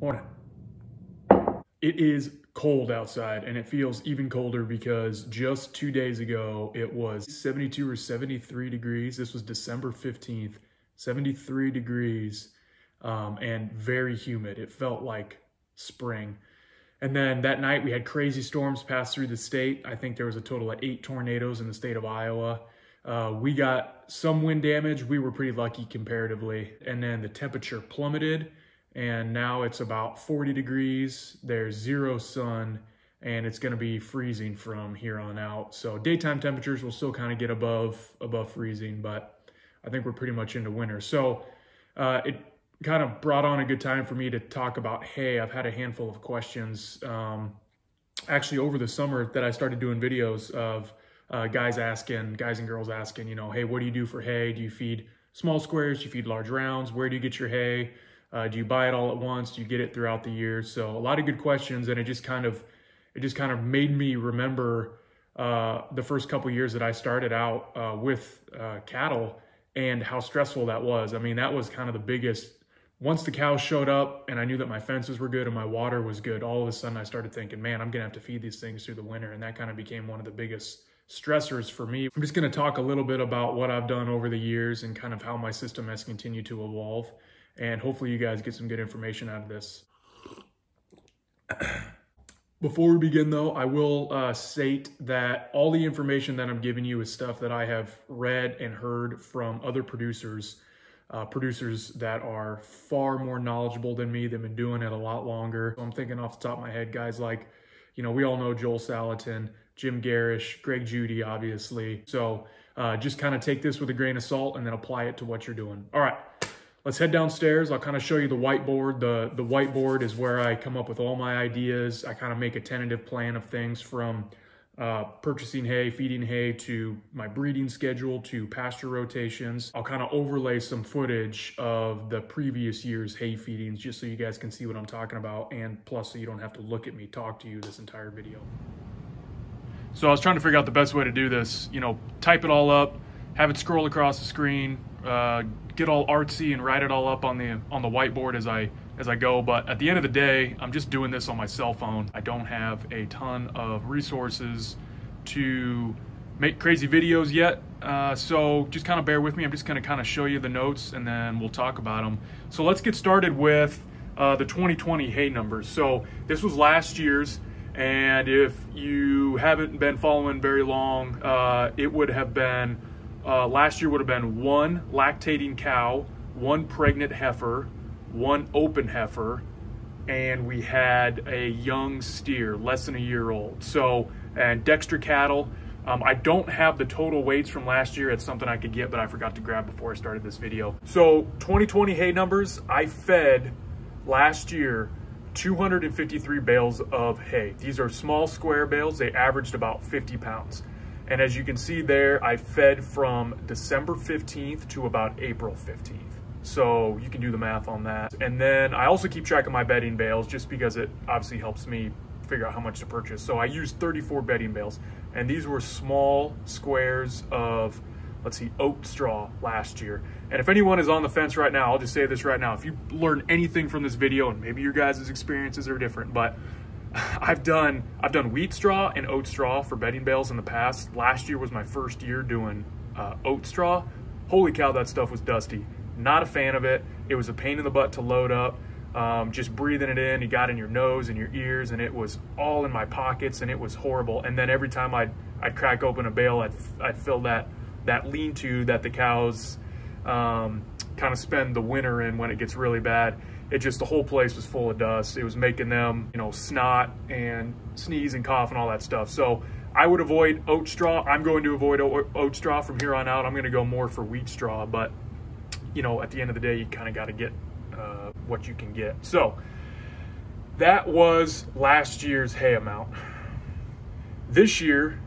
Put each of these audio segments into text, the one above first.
Morning. It is cold outside, and it feels even colder because just 2 days ago it was 72 or 73 degrees. This was December 15th, 73 degrees and very humid. It felt like spring. And then that night we had crazy storms pass through the state. I think there was a total of 8 tornadoes in the state of Iowa. We got some wind damage. We were pretty lucky comparatively. And then the temperature plummeted, and now it's about 40 degrees. There's zero sun, and it's gonna be freezing from here on out. So daytime temperatures will still kind of get above freezing, but I think we're pretty much into winter. So it kind of brought on a good time for me to talk about hay. I've had a handful of questions actually over the summer that I started doing videos of guys and girls asking, you know, hey, what do you do for hay? Do you feed small squares? Do you feed large rounds? Where do you get your hay? Do you buy it all at once? Do you get it throughout the year? So a lot of good questions, and it just kind of made me remember the first couple years that I started out with cattle and how stressful that was. I mean, that was kind of the biggest. Once the cows showed up and I knew that my fences were good and my water was good, all of a sudden I started thinking, man, I'm gonna have to feed these things through the winter, and that kind of became one of the biggest stressors for me. I'm just gonna talk a little bit about what I've done over the years and kind of how my system has continued to evolve. And hopefully you guys get some good information out of this. Before we begin though, I will state that all the information that I'm giving you is stuff that I have read and heard from other producers that are far more knowledgeable than me. They've been doing it a lot longer. So I'm thinking off the top of my head, guys like, you know, we all know Joel Salatin, Jim Garish, Greg Judy, obviously. So just kind of take this with a grain of salt and then apply it to what you're doing. All right. Let's head downstairs. I'll kind of show you the whiteboard. The whiteboard is where I come up with all my ideas. I kind of make a tentative plan of things from purchasing hay, feeding hay, to my breeding schedule, to pasture rotations. I'll kind of overlay some footage of the previous year's hay feedings just so you guys can see what I'm talking about, and plus so you don't have to look at me talk to you this entire video. So I was trying to figure out the best way to do this. You know, type it all up, have it scroll across the screen, get all artsy and write it all up on the whiteboard as I go. But at the end of the day, I'm just doing this on my cell phone. I don't have a ton of resources to make crazy videos yet. So just kind of bear with me. I'm just going to kind of show you the notes and then we'll talk about them. So let's get started with the 2020 hay numbers. So this was last year's. And if you haven't been following very long, it would have been, last year would have been 1 lactating cow, 1 pregnant heifer, 1 open heifer, and we had a young steer, less than a year old. So, and Dexter cattle. I don't have the total weights from last year. It's something I could get, but I forgot to grab before I started this video. So 2020 hay numbers, I fed last year 253 bales of hay. These are small square bales. They averaged about 50 pounds. And as you can see there, I fed from December 15th to about April 15th. So you can do the math on that. And then I also keep track of my bedding bales just because it obviously helps me figure out how much to purchase. So I used 34 bedding bales, and these were small squares of, let's see, oat straw last year. And if anyone is on the fence right now, I'll just say this right now. If you learn anything from this video, and maybe your guys' experiences are different, but I've done wheat straw and oat straw for bedding bales in the past. Last year was my first year doing oat straw. Holy cow, that stuff was dusty. Not a fan of it. It was a pain in the butt to load up. Just breathing it in, you got in your nose and your ears, and it was all in my pockets, and it was horrible. And then every time I'd crack open a bale, I'd fill that lean-to that the cows kind of spend the winter in when it gets really bad. It just, the whole place was full of dust. It was making them, you know, snot and sneeze and cough and all that stuff. So I would avoid oat straw. I'm going to avoid oat straw from here on out. I'm going to go more for wheat straw, but you know, at the end of the day, you kind of got to get what you can get. So that was last year's hay amount. This year,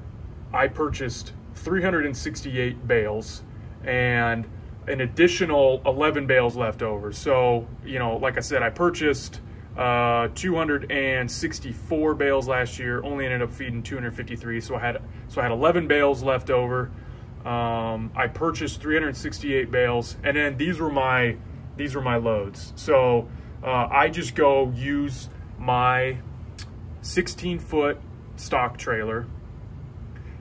I purchased 368 bales and an additional 11 bales left over. So, you know, like I said, I purchased 264 bales last year, only ended up feeding 253. So I had 11 bales left over. I purchased 368 bales, and then these were my loads. So I just go use my 16-foot stock trailer.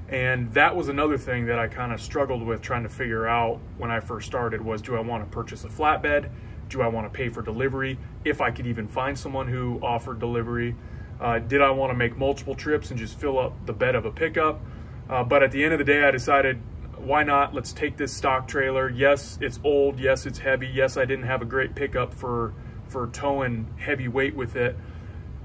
And that was another thing that I kind of struggled with trying to figure out when I first started was, do I want to purchase a flatbed? Do I want to pay for delivery? If I could even find someone who offered delivery. Did I want to make multiple trips and just fill up the bed of a pickup? But at the end of the day, I decided, why not? Let's take this stock trailer. Yes, it's old. Yes, it's heavy. Yes, I didn't have a great pickup for towing heavy weight with it.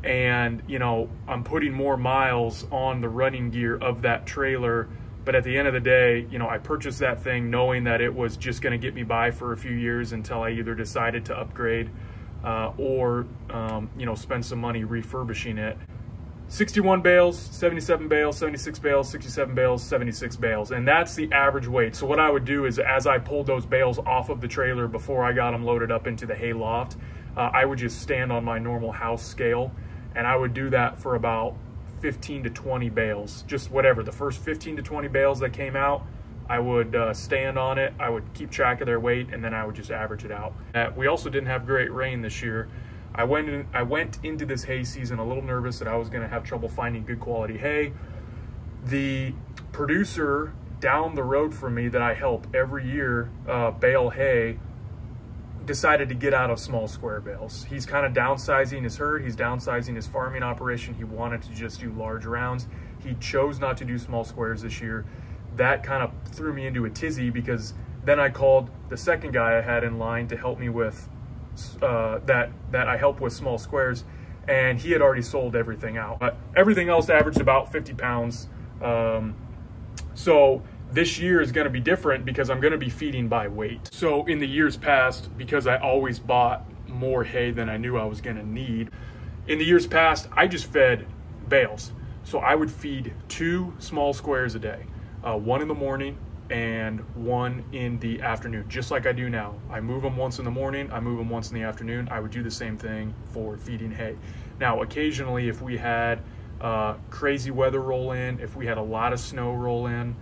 And, you know, I'm putting more miles on the running gear of that trailer. But at the end of the day, you know, I purchased that thing knowing that it was just going to get me by for a few years until I either decided to upgrade or, you know, spend some money refurbishing it. 61 bales, 77 bales, 76 bales, 67 bales, 76 bales. And that's the average weight. So what I would do is, as I pulled those bales off of the trailer before I got them loaded up into the hay loft, I would just stand on my normal house scale. And I would do that for about 15 to 20 bales, just whatever. The first 15 to 20 bales that came out, I would stand on it. I would keep track of their weight, and then I would just average it out. We also didn't have great rain this year. I went into this hay season a little nervous that I was going to have trouble finding good quality hay. The producer down the road from me that I help every year bale hay decided to get out of small square bales. He's kind of downsizing his herd. He's downsizing his farming operation. He wanted to just do large rounds. He chose not to do small squares this year. That kind of threw me into a tizzy, because then I called the second guy I had in line to help me with that I help with small squares, and he had already sold everything out. But everything else averaged about 50 pounds. So this year is going to be different because I'm going to be feeding by weight. So in the years past, because I always bought more hay than I knew I was going to need, in the years past, I just fed bales. So I would feed 2 small squares a day, one in the morning and one in the afternoon, just like I do now. I move them once in the morning, I move them once in the afternoon. I would do the same thing for feeding hay. Now, occasionally, if we had crazy weather roll in, if we had a lot of snow roll in,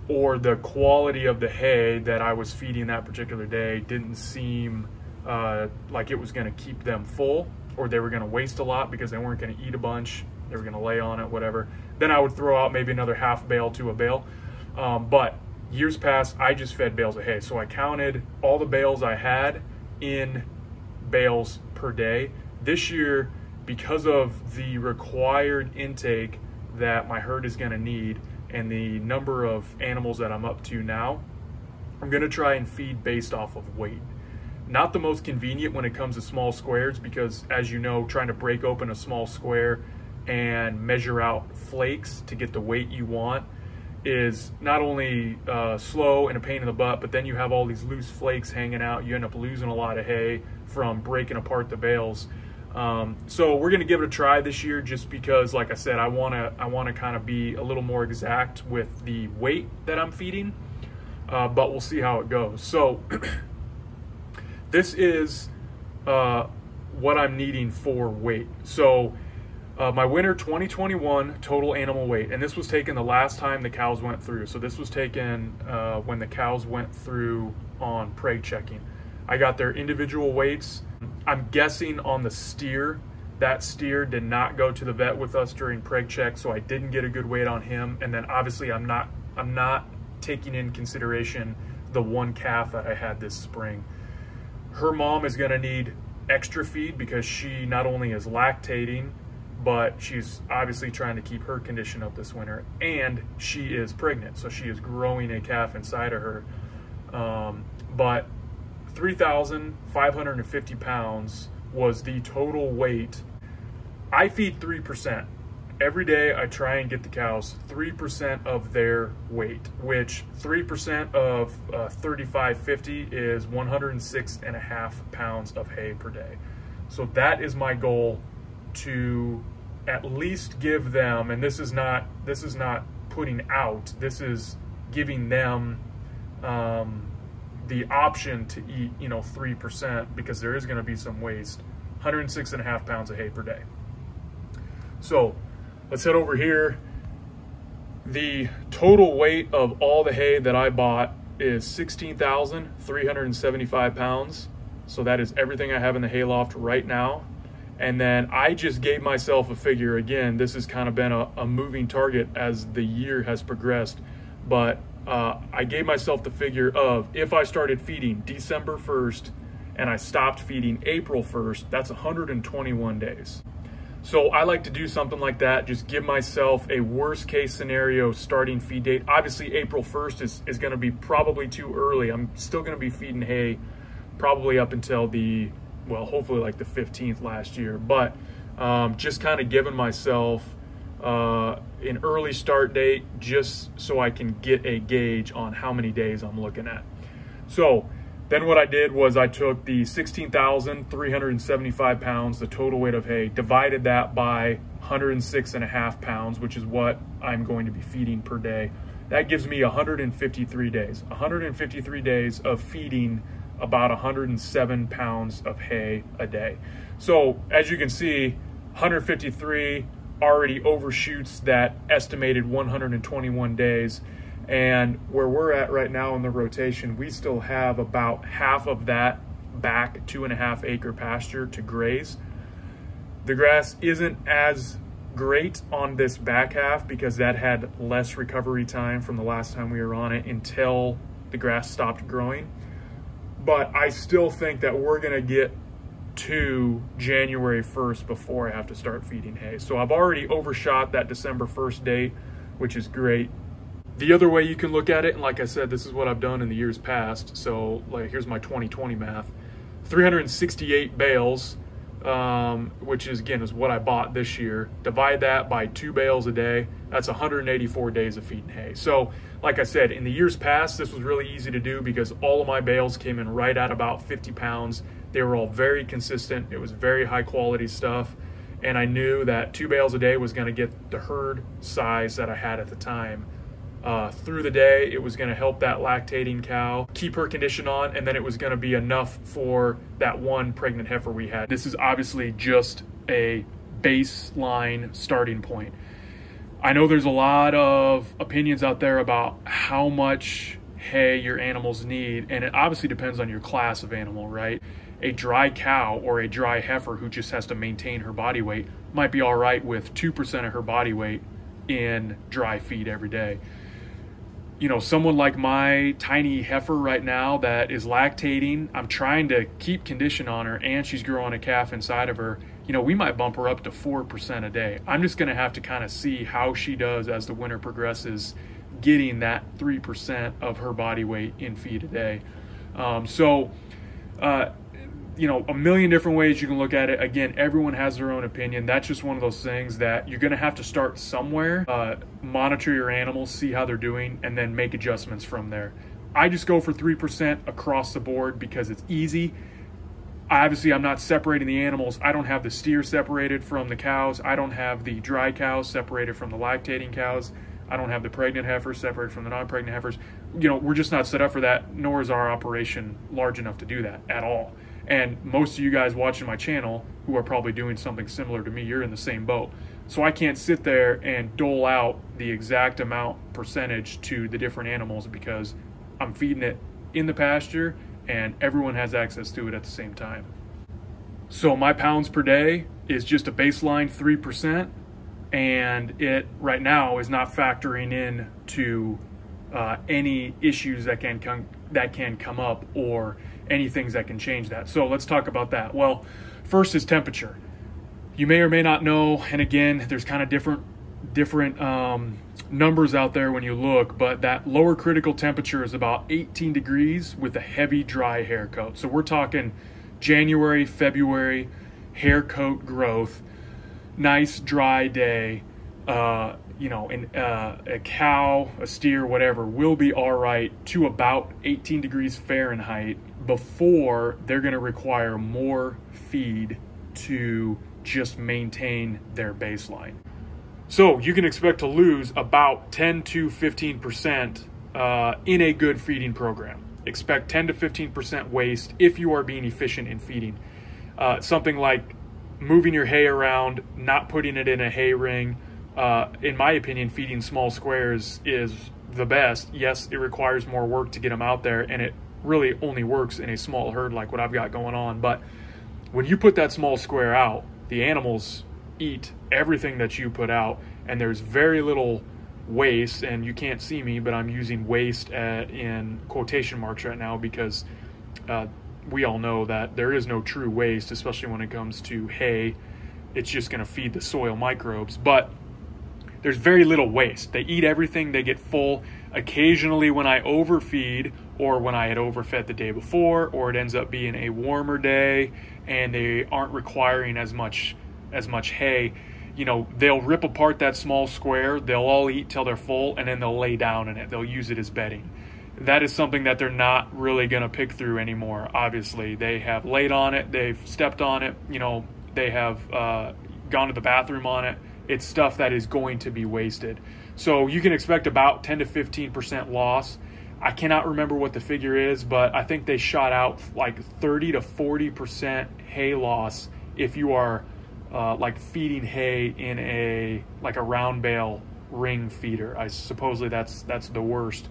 or the quality of the hay that I was feeding that particular day didn't seem like it was going to keep them full, or they were going to waste a lot because they weren't going to eat a bunch, they were going to lay on it, whatever, then I would throw out maybe another half bale to a bale. But years past, I just fed bales of hay. So I counted all the bales I had in bales per day. This year, because of the required intake that my herd is going to need and the number of animals that I'm up to now, I'm going to try and feed based off of weight. Not the most convenient when it comes to small squares, because as you know, trying to break open a small square and measure out flakes to get the weight you want is not only slow and a pain in the butt, but then you have all these loose flakes hanging out. You end up losing a lot of hay from breaking apart the bales. So we're going to give it a try this year, just because, like I said, I want to kind of be a little more exact with the weight that I'm feeding, but we'll see how it goes. So this is what I'm needing for weight. So my winter 2021 total animal weight, and this was taken the last time the cows went through. So this was taken when the cows went through on preg checking. I got their individual weights. I'm guessing on the steer, that steer did not go to the vet with us during preg check, so I didn't get a good weight on him. And then obviously I'm not taking in consideration the one calf that I had this spring. Her mom is going to need extra feed because she not only is lactating, but she's obviously trying to keep her condition up this winter, and she is pregnant, so she is growing a calf inside of her. But 3,550 pounds was the total weight. I feed 3%. Every day I try and get the cows 3% of their weight, which 3% of 3,550 is 106.5 pounds of hay per day. So that is my goal, to at least give them, and this is not putting out, this is giving them the option to eat, 3%, because there is going to be some waste. 106.5 pounds of hay per day. So let's head over here. The total weight of all the hay that I bought is 16,375 pounds. So that is everything I have in the hayloft right now. And then I just gave myself a figure. Again, this has kind of been a moving target as the year has progressed. But I gave myself the figure of, if I started feeding December 1st and I stopped feeding April 1st, that's 121 days. So I like to do something like that, just give myself a worst case scenario starting feed date. Obviously April 1st is gonna be probably too early. I'm still gonna be feeding hay probably up until the, well, hopefully like the 15th last year, but just kind of giving myself an early start date just so I can get a gauge on how many days I'm looking at. So then what I did was I took the 16,375 pounds, the total weight of hay, divided that by 106.5 pounds, which is what I'm going to be feeding per day. That gives me 153 days. 153 days of feeding about 107 pounds of hay a day. So as you can see, 153 already overshoots that estimated 121 days. And where we're at right now in the rotation, we still have about half of that back 2.5 acre pasture to graze. The grass isn't as great on this back half because that had less recovery time from the last time we were on it until the grass stopped growing. But I still think that we're gonna get to January 1st before I have to start feeding hay. So I've already overshot that December 1st date, which is great. The other way you can look at it, and like I said, this is what I've done in the years past. So like, here's my 2020 math, 368 bales, which is, again, is what I bought this year. Divide that by 2 bales a day. That's 184 days of feeding hay. So like I said, in the years past, this was really easy to do because all of my bales came in right at about 50 pounds. They were all very consistent. It was very high quality stuff. And I knew that 2 bales a day was gonna get the herd size that I had at the time. Through the day, it was going to help that lactating cow, keep her condition on, and then it was going to be enough for that one pregnant heifer we had. This is obviously just a baseline starting point. I know there's a lot of opinions out there about how much hay your animals need, and it obviously depends on your class of animal, right? A dry cow or a dry heifer who just has to maintain her body weight might be all right with 2% of her body weight in dry feed every day. You know, someone like my tiny heifer right now that is lactating, I'm trying to keep condition on her and she's growing a calf inside of her. You know, we might bump her up to 4% a day. I'm just going to have to kind of see how she does as the winter progresses, getting that 3% of her body weight in feed a day. You know, a million different ways you can look at it. Again, everyone has their own opinion. That's just one of those things that you're going to have to start somewhere, monitor your animals, see how they're doing, and then make adjustments from there. I just go for 3% across the board because it's easy. Obviously, I'm not separating the animals. I don't have the steer separated from the cows. I don't have the dry cows separated from the lactating cows. I don't have the pregnant heifers separated from the non-pregnant heifers. You know, we're just not set up for that, nor is our operation large enough to do that at all. And most of you guys watching my channel who are probably doing something similar to me, you're in the same boat. So I can't sit there and dole out the exact amount percentage to the different animals because I'm feeding it in the pasture and everyone has access to it at the same time. So my pounds per day is just a baseline 3%, and it right now is not factoring in to any issues that can come up or any things that can change that. So let's talk about that. Well, first is temperature. You may or may not know, and again, there's kind of different numbers out there when you look, but that lower critical temperature is about 18 degrees with a heavy dry hair coat. So we're talking January, February, hair coat growth, nice dry day. You know, a cow, a steer, whatever, will be all right to about 18 degrees Fahrenheit before they're going to require more feed to just maintain their baseline. So you can expect to lose about 10 to 15% in a good feeding program. Expect 10 to 15% waste if you are being efficient in feeding. Something like moving your hay around, not putting it in a hay ring. In my opinion, feeding small squares is the best. Yes, it requires more work to get them out there, and it really only works in a small herd like what I've got going on. But when you put that small square out, the animals eat everything that you put out, and there's very little waste. And you can't see me, but I'm using waste in quotation marks right now, because we all know that there is no true waste, especially when it comes to hay. It's just going to feed the soil microbes, but there's very little waste. They eat everything, they get full. Occasionally when I overfeed, or when I had overfed the day before, or it ends up being a warmer day and they aren't requiring as much hay, you know, they'll rip apart that small square, they'll all eat till they're full, and then they'll lay down in it. They'll use it as bedding. That is something that they're not really going to pick through anymore. Obviously, they have laid on it, they've stepped on it, you know, they have gone to the bathroom on it. It's stuff that is going to be wasted. So you can expect about 10 to 15% loss. I cannot remember what the figure is, but I think they shot out like 30 to 40% hay loss if you are like feeding hay in a round bale ring feeder. Supposedly that's the worst.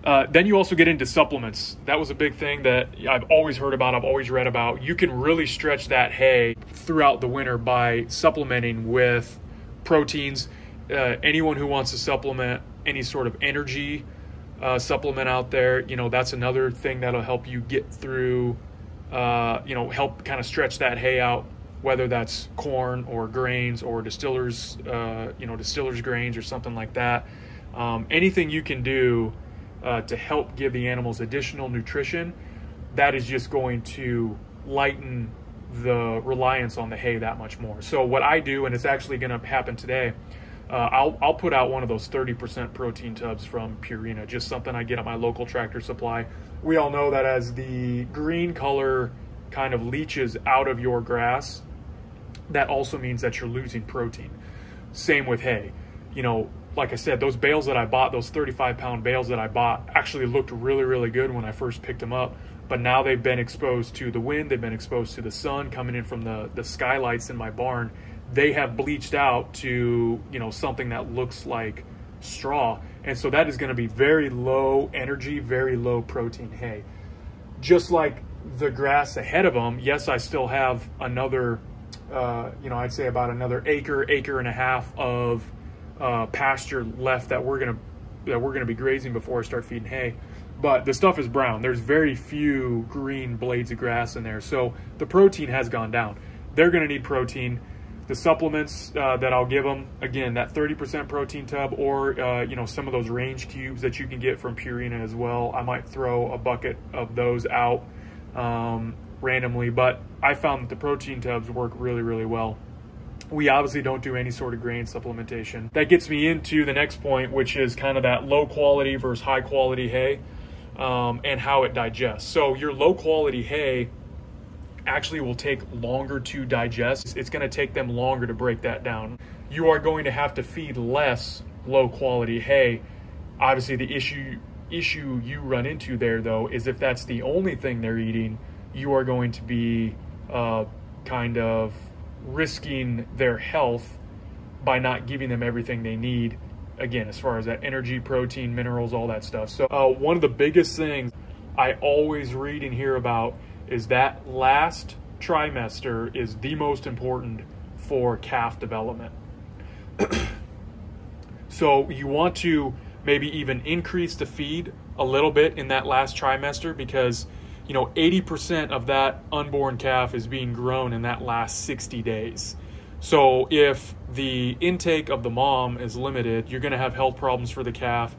Then you also get into supplements. That was a big thing that I've always heard about, I've always read about. You can really stretch that hay throughout the winter by supplementing with proteins. Anyone who wants to supplement any sort of energy supplement out there, you know, that's another thing that'll help you get through, you know, help kind of stretch that hay out, whether that's corn or grains or distillers grains or something like that. Anything you can do to help give the animals additional nutrition, that is just going to lighten the reliance on the hay that much more. So what I do, and it's actually going to happen today, I'll put out one of those 30% protein tubs from Purina, just something I get at my local Tractor Supply. We all know that as the green color kind of leaches out of your grass, that also means that you're losing protein. Same with hay. You know, like I said, those bales that I bought, those 35-pound bales that I bought, actually looked really, really good when I first picked them up. But now they've been exposed to the wind, they've been exposed to the sun coming in from the skylights in my barn. They have bleached out to, you know, something that looks like straw. And so that is going to be very low energy, very low protein hay. Just like the grass ahead of them, yes, I still have another, you know, I'd say about another acre and a half of pasture left that we're gonna be grazing before I start feeding hay. But the stuff is brown. There's very few green blades of grass in there, so the protein has gone down. They're gonna need protein. The supplements that I'll give them, again, that 30% protein tub, or you know, some of those range cubes that you can get from Purina as well. I might throw a bucket of those out randomly, but I found that the protein tubs work really, really well. We obviously don't do any sort of grain supplementation. That gets me into the next point, which is kind of that low quality versus high quality hay, and how it digests. So your low quality hay actually will take longer to digest. It's going to take them longer to break that down. You are going to have to feed less low quality hay. Obviously the issue you run into there, though, is if that's the only thing they're eating, you are going to be kind of risking their health by not giving them everything they need, again, as far as that energy, protein, minerals, all that stuff. So one of the biggest things I always read and hear about is that last trimester is the most important for calf development. So you want to maybe even increase the feed a little bit in that last trimester, because you know, 80% of that unborn calf is being grown in that last 60 days. So if the intake of the mom is limited, you're going to have health problems for the calf.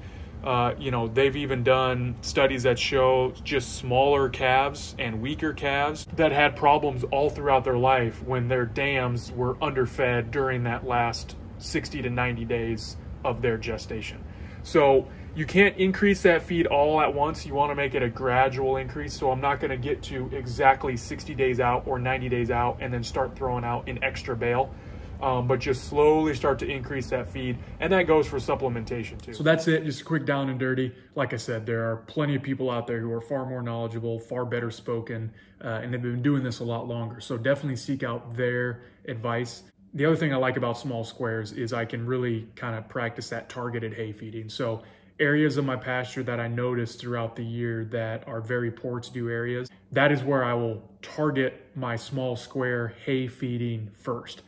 You know, they've even done studies that show just smaller calves and weaker calves that had problems all throughout their life when their dams were underfed during that last 60 to 90 days of their gestation. So you can't increase that feed all at once. You want to make it a gradual increase. So I'm not going to get to exactly 60 days out or 90 days out and then start throwing out an extra bale. But just slowly start to increase that feed. And that goes for supplementation too. So that's it, just a quick down and dirty. Like I said, there are plenty of people out there who are far more knowledgeable, far better spoken, and they've been doing this a lot longer. So definitely seek out their advice. The other thing I like about small squares is I can really kind of practice that targeted hay feeding. So areas of my pasture that I notice throughout the year that are very poor to do areas, that is where I will target my small square hay feeding first.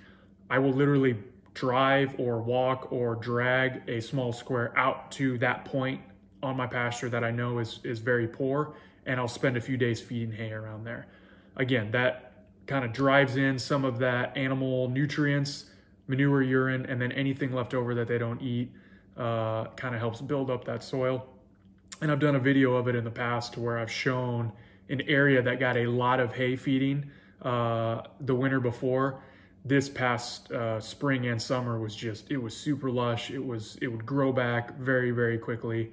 I will literally drive or walk or drag a small square out to that point on my pasture that I know is very poor, and I'll spend a few days feeding hay around there. Again, that kind of drives in some of that animal nutrients, manure, urine, and then anything left over that they don't eat kind of helps build up that soil. And I've done a video of it in the past where I've shown an area that got a lot of hay feeding the winter before. This past spring and summer was just, it was super lush. It would grow back very, very quickly.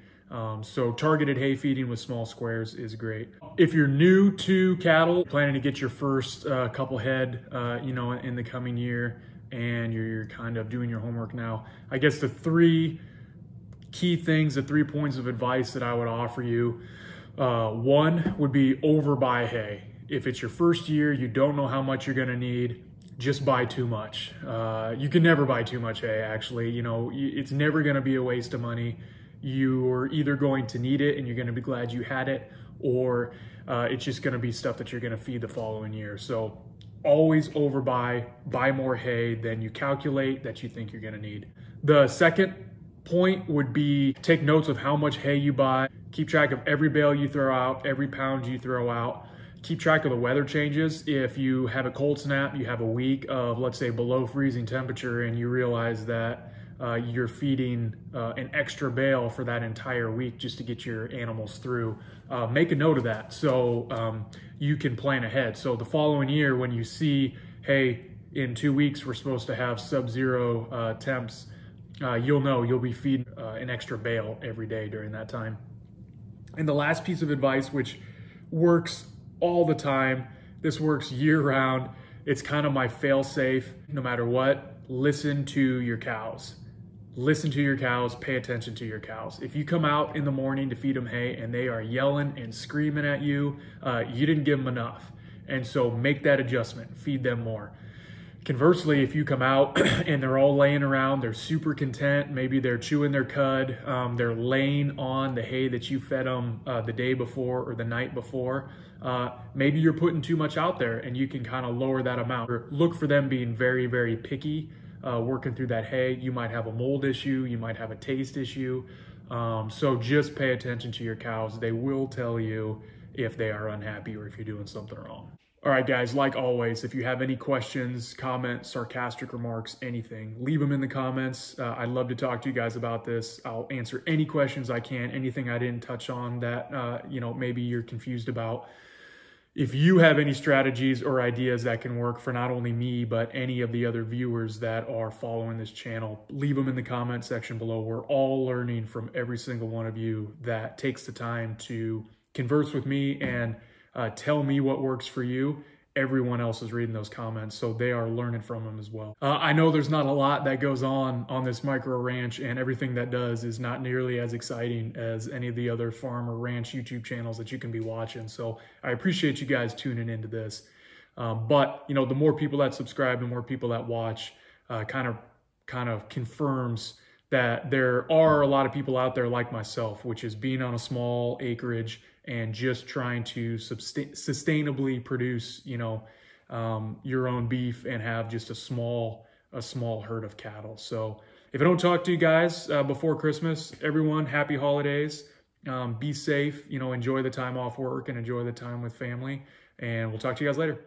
So targeted hay feeding with small squares is great. If you're new to cattle, planning to get your first couple head, in the coming year, and you're kind of doing your homework now, I guess the 3 key things, the 3 points of advice that I would offer you, one would be overbuy hay. If it's your first year, you don't know how much you're gonna need, just buy too much. You can never buy too much hay, actually. It's never gonna be a waste of money. You're either going to need it and you're gonna be glad you had it, or it's just gonna be stuff that you're gonna feed the following year. So always overbuy, buy more hay than you calculate that you think you're gonna need. The second point would be take notes of how much hay you buy. Keep track of every bale you throw out, every pound you throw out. Keep track of the weather changes. If you have a cold snap, you have a week of, let's say, below freezing temperature, and you realize that you're feeding an extra bale for that entire week just to get your animals through, make a note of that so you can plan ahead. So the following year, when you see, hey, in 2 weeks we're supposed to have sub-zero temps, you'll know you'll be feeding an extra bale every day during that time. And the last piece of advice, which works all the time, this works year round, it's kind of my fail-safe, no matter what, listen to your cows. Listen to your cows, pay attention to your cows. If you come out in the morning to feed them hay and they are yelling and screaming at you, you didn't give them enough. And so make that adjustment, feed them more. Conversely, if you come out and they're all laying around, they're super content, maybe they're chewing their cud, they're laying on the hay that you fed them the day before or the night before, maybe you're putting too much out there and you can kind of lower that amount. Or look for them being very, very picky, working through that hay. You might have a mold issue, you might have a taste issue. So just pay attention to your cows. They will tell you if they are unhappy or if you're doing something wrong. All right, guys, like always, if you have any questions, comments, sarcastic remarks, anything, leave them in the comments. I'd love to talk to you guys about this. I'll answer any questions I can, anything I didn't touch on that, maybe you're confused about. If you have any strategies or ideas that can work for not only me, but any of the other viewers that are following this channel, leave them in the comment section below. We're all learning from every single one of you that takes the time to converse with me and tell me what works for you. Everyone else is reading those comments, so they are learning from them as well. I know there's not a lot that goes on this micro ranch, and everything that does is not nearly as exciting as any of the other farm or ranch YouTube channels that you can be watching. So I appreciate you guys tuning into this. But the more people that subscribe, the more people that watch, kind of confirms that there are a lot of people out there like myself, which is being on a small acreage and just trying to sustainably produce, your own beef and have just a small herd of cattle. So if I don't talk to you guys before Christmas, everyone, happy holidays. Be safe, enjoy the time off work and enjoy the time with family. And we'll talk to you guys later.